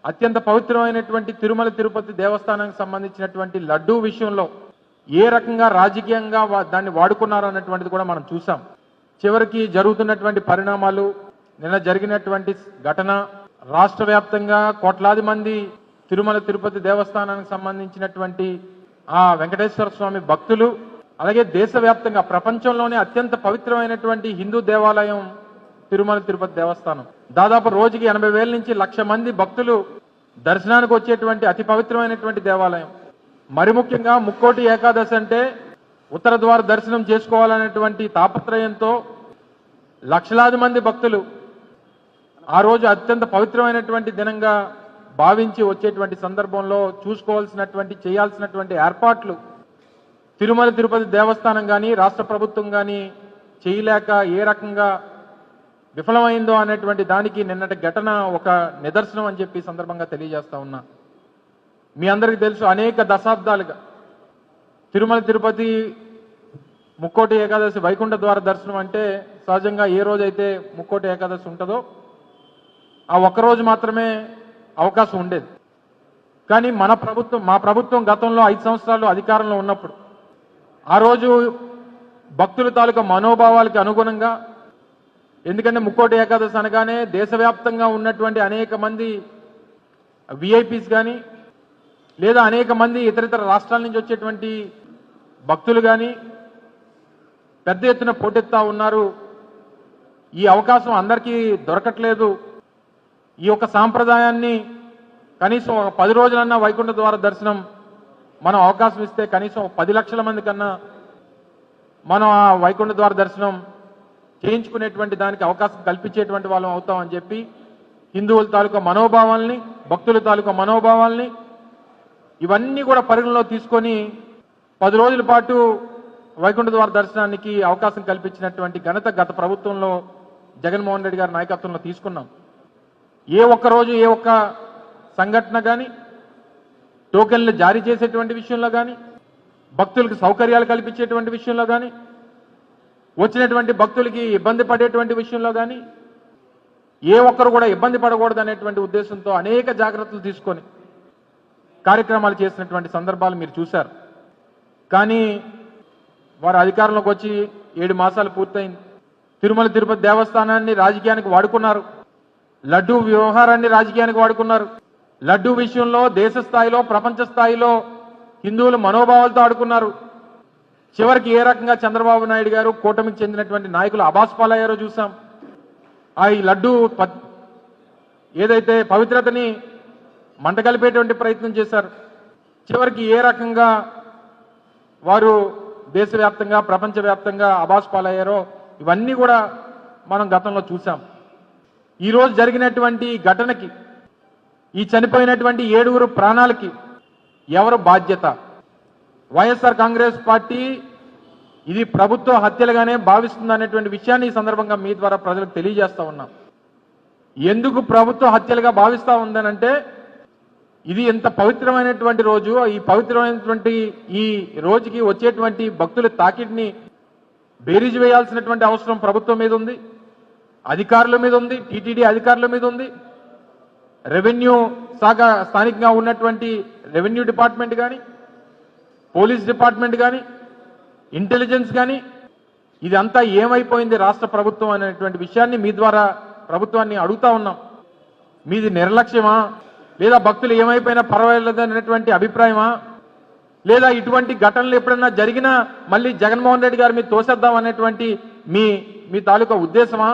అత్యంత పవిత్రమైనటువంటి తిరుమల తిరుపతి దేవస్థానానికి సంబంధించినటువంటి లడ్డూ విషయంలో ఏ రకంగా రాజకీయంగా దాన్ని వాడుకున్నారు అన్నటువంటిది కూడా మనం చూసాం. చివరికి జరుగుతున్నటువంటి పరిణామాలు, నిన్న జరిగినటువంటి ఘటన, రాష్ట్ర వ్యాప్తంగా కోట్లాది మంది తిరుమల తిరుపతి దేవస్థానానికి సంబంధించినటువంటి ఆ వెంకటేశ్వర స్వామి భక్తులు, అలాగే దేశవ్యాప్తంగా ప్రపంచంలోనే అత్యంత పవిత్రమైనటువంటి హిందూ దేవాలయం తిరుమల తిరుపతి దేవస్థానం. దాదాపు రోజుకి 80,000 నుంచి 1,00,000 మంది భక్తులు దర్శనానికి వచ్చేటువంటి అతి పవిత్రమైనటువంటి దేవాలయం. మరి ముఖ్యంగా ముక్కోటి ఏకాదశి అంటే ఉత్తర ద్వార దర్శనం చేసుకోవాలనేటువంటి తాపత్రయంతో లక్షలాది మంది భక్తులు ఆ రోజు అత్యంత పవిత్రమైనటువంటి దినంగా భావించి వచ్చేటువంటి సందర్భంలో చూసుకోవాల్సినటువంటి, చేయాల్సినటువంటి ఏర్పాట్లు తిరుమల తిరుపతి దేవస్థానం కానీ రాష్ట్ర ప్రభుత్వం కానీ చేయలేక ఏ రకంగా విఫలమైందో అనేటువంటి దానికి నిన్నటి ఘటన ఒక నిదర్శనం అని చెప్పి సందర్భంగా తెలియజేస్తా ఉన్నా. మీ అందరికీ తెలుసు, అనేక దశాబ్దాలుగా తిరుమల తిరుపతి ముక్కోటి ఏకాదశి వైకుంఠ ద్వార దర్శనం అంటే సహజంగా ఏ రోజైతే ముక్కోటి ఏకాదశి ఉంటుందో ఆ ఒక్కరోజు మాత్రమే అవకాశం ఉండేది. కానీ మా ప్రభుత్వం గతంలో 5 సంవత్సరాలు అధికారంలో ఉన్నప్పుడు ఆ రోజు భక్తుల తాలూకా మనోభావాలకి అనుగుణంగా, ఎందుకంటే ముక్కోటి ఏకాదశి అనగానే దేశవ్యాప్తంగా ఉన్నటువంటి అనేక మంది విఐపీస్ కానీ లేదా అనేక మంది ఇతరితర రాష్ట్రాల నుంచి వచ్చేటువంటి భక్తులు కానీ పెద్ద ఎత్తున పోటెత్తా ఉన్నారు. ఈ అవకాశం అందరికీ దొరకట్లేదు. ఈ యొక్క సాంప్రదాయాన్ని కనీసం 10 రోజులన్నా వైకుంఠ ద్వార దర్శనం మనం అవకాశం ఇస్తే కనీసం 10 లక్షల మంది కన్నా మనం ఆ వైకుంఠ ద్వార దర్శనం చేయించుకునేటువంటి దానికి అవకాశం కల్పించేటువంటి వాళ్ళం అవుతామని చెప్పి హిందువుల తాలూకా మనోభావాల్ని, భక్తుల తాలూకా మనోభావాల్ని ఇవన్నీ కూడా పరిగణలో తీసుకొని 10 రోజుల పాటు వైకుంఠ ద్వార దర్శనానికి అవకాశం కల్పించినటువంటి ఘనత గత ప్రభుత్వంలో జగన్మోహన్ రెడ్డి గారి నాయకత్వంలో తీసుకున్నాం. ఏ ఒక్క రోజు ఏ ఒక్క సంఘటన కానీ, టోకెన్లు జారీ చేసేటువంటి విషయంలో కానీ, భక్తులకు సౌకర్యాలు కల్పించేటువంటి విషయంలో కానీ, వచ్చినటువంటి భక్తులకి ఇబ్బంది పడేటువంటి విషయంలో కానీ ఏ ఒక్కరు కూడా ఇబ్బంది పడకూడదు అనేటువంటి ఉద్దేశంతో అనేక జాగ్రత్తలు తీసుకొని కార్యక్రమాలు చేసినటువంటి సందర్భాలు మీరు చూశారు. కానీ వారు అధికారంలోకి వచ్చి 7 మాసాలు పూర్తయింది. తిరుమల తిరుపతి దేవస్థానాన్ని రాజకీయానికి వాడుకున్నారు. లడ్డూ వ్యవహారాన్ని రాజకీయానికి వాడుకున్నారు. లడ్డూ విషయంలో దేశ స్థాయిలో, ప్రపంచ స్థాయిలో హిందువుల మనోభావాలతో ఆడుకున్నారు. చివరికి ఏ రకంగా చంద్రబాబు నాయుడు గారు, కూటమికి చెందినటువంటి నాయకులు అబాస్పాలయ్యారో చూసాం. ఈ లడ్డూ ఏదైతే పవిత్రతని మంటగలిపేటువంటి ప్రయత్నం చేశారు. చివరికి ఏ రకంగా వారు దేశవ్యాప్తంగా, ప్రపంచవ్యాప్తంగా అబాస్పాలయ్యారో ఇవన్నీ కూడా మనం గతంలో చూసాం. ఈరోజు జరిగినటువంటి ఘటనకి, ఈ చనిపోయినటువంటి 7 ప్రాణాలకి ఎవరు బాధ్యత? వైఎస్ఆర్ కాంగ్రెస్ పార్టీ ఇది ప్రభుత్వ హత్యలుగానే భావిస్తుంది అనేటువంటి విషయాన్ని ఈ సందర్భంగా మీ ద్వారా ప్రజలకు తెలియజేస్తా ఉన్నాం. ఎందుకు ప్రభుత్వ హత్యలుగా భావిస్తా ఉందనంటే, ఇది ఎంత పవిత్రమైనటువంటి రోజు, ఈ పవిత్రమైనటువంటి ఈ రోజుకి వచ్చేటువంటి భక్తుల తాకిడిని బేరీజు వేయాల్సినటువంటి అవసరం ప్రభుత్వం మీద ఉంది, అధికారుల మీద ఉంది, టీటీడీ అధికారుల మీద ఉంది, రెవెన్యూ శాఖ స్థానికంగా ఉన్నటువంటి రెవెన్యూ డిపార్ట్మెంట్ కానీ, పోలీస్ డిపార్ట్మెంట్ కానీ, ఇంటెలిజెన్స్ కానీ, ఇదంతా ఏమైపోయింది రాష్ట్ర ప్రభుత్వం అనేటువంటి విషయాన్ని మీ ద్వారా ప్రభుత్వాన్ని అడుగుతా ఉన్నాం. మీది నిర్లక్ష్యమా, లేదా భక్తులు ఏమైపోయినా పర్వాలేదు అనేటువంటి అభిప్రాయమా, లేదా ఇటువంటి ఘటనలు ఎప్పుడన్నా జరిగినా మళ్ళీ జగన్మోహన్ రెడ్డి గారి మీద తోసేద్దాం అనేటువంటి మీ తాలూకా ఉద్దేశమా?